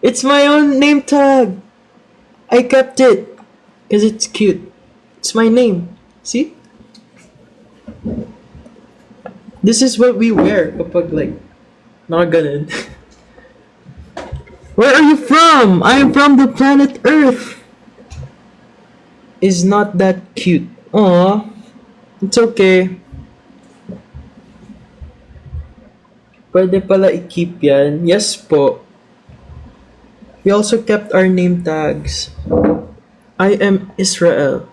It's my own name tag. I kept it because it's cute. It's my name. See? This is what we wear kapag like nakaganon. Where are you from? I am from the planet Earth. Is not that cute. Aw. It's okay. Pwede pala i-keep yan. Yes po. We also kept our name tags. I am Israel.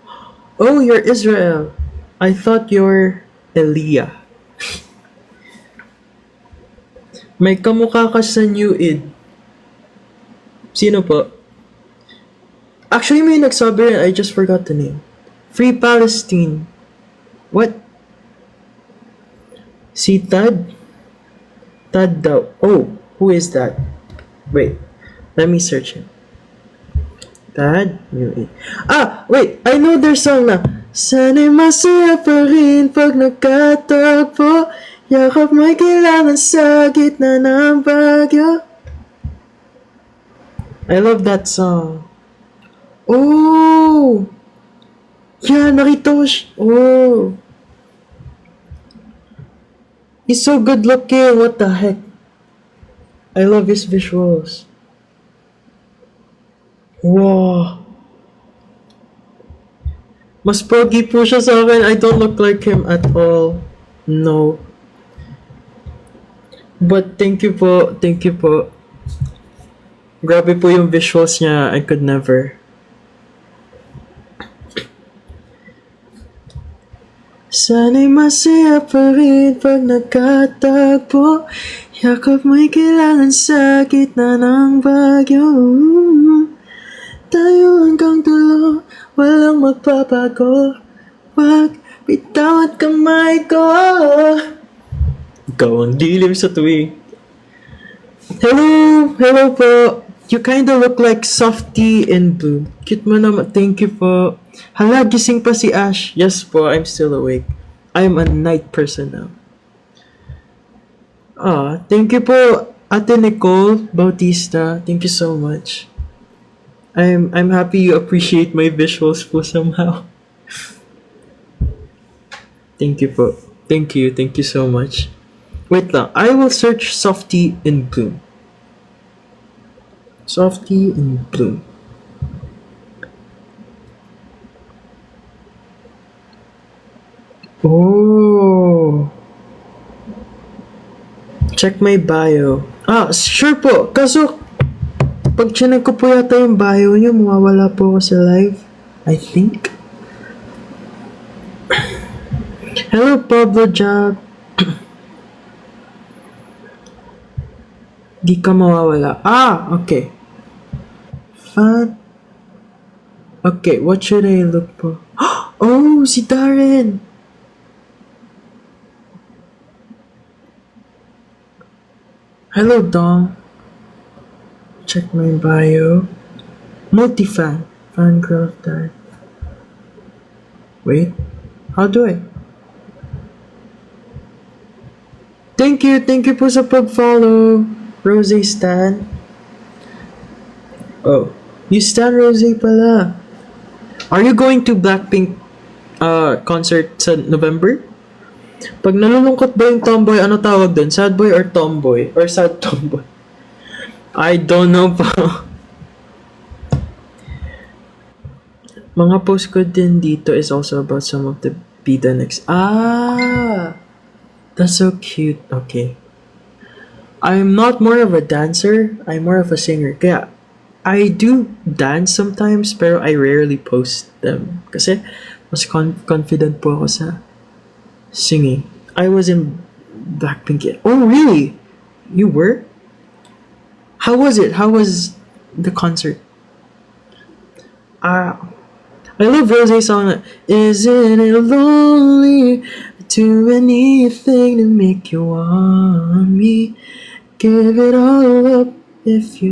Oh, you're Israel. I thought you're Elia. May kamukha ka sa New Id. Sino po? Actually, may nagsabi rin. I just forgot the name. Free Palestine. What? Si Tad? Tad daw. Oh, who is that? Wait, let me search him. Tad? Wait, I know their song na. Sana'y masaya pa rin pag nagkatagpo. Yakap mo'y kailangan sa gitna ng bagyo. I love that song. Oh! Yeah, nakita ko siya. Oh. He's so good looking. What the heck? I love his visuals. Wow. Mas pogi po siya sa akin. I don't look like him at all. No. But thank you po. Thank you po. Grabe po yung visuals niya. I could never. Sana'y masaya pa rin pag nagkatagpo. Yakap mo'y kailangan sa gitna ng bagyo. Tayo hanggang dulo, walang magpapago. Wag bitawan kamay ko. Ikaw ang dilim sa tuwing. Hello! Hello po! You kinda look like Softy in blue. Cute mo naman. Thank you po. Hala, gising pa si Ash. Yes po, I'm still awake. I'm a night person now. Thank you po, Ate Nicole Bautista. Thank you so much. I'm happy you appreciate my visuals po somehow. Thank you po. Thank you so much. Wait lang, I will search Softy in Bloom. Softy in Bloom. Oh. Check my bio. Sure po. Kaso, pag chinek ko po yata yung bio niyo, mawawala po ako sa live. I think. Hello, Pablo Job. Di ka mawawala. Okay. Fun. Okay, what should I look for? Oh, si Darren! Hello, Dom. Check my bio. Multi-fan. Fan girl of Darren. Wait. How do I? Thank you po sa pag-follow. Rose Stan. Oh, you stan Rose pala. Are you going to Blackpink concert sa November? Pag nalulungkot ba yung tomboy, ano tawag dun? Sad boy or tomboy? Or sad tomboy? I don't know po. Mga post ko din dito is also about some of the Bida next. That's so cute. Okay. I'm not more of a dancer. I'm more of a singer. Kaya, I do dance sometimes, pero I rarely post them. Kasi, mas confident po ako sa singing. I was in Blackpink. Oh, really? You were? How was it? How was the concert? I love Rose's song. Isn't it lonely? Do anything to make you want me. Give it all up if you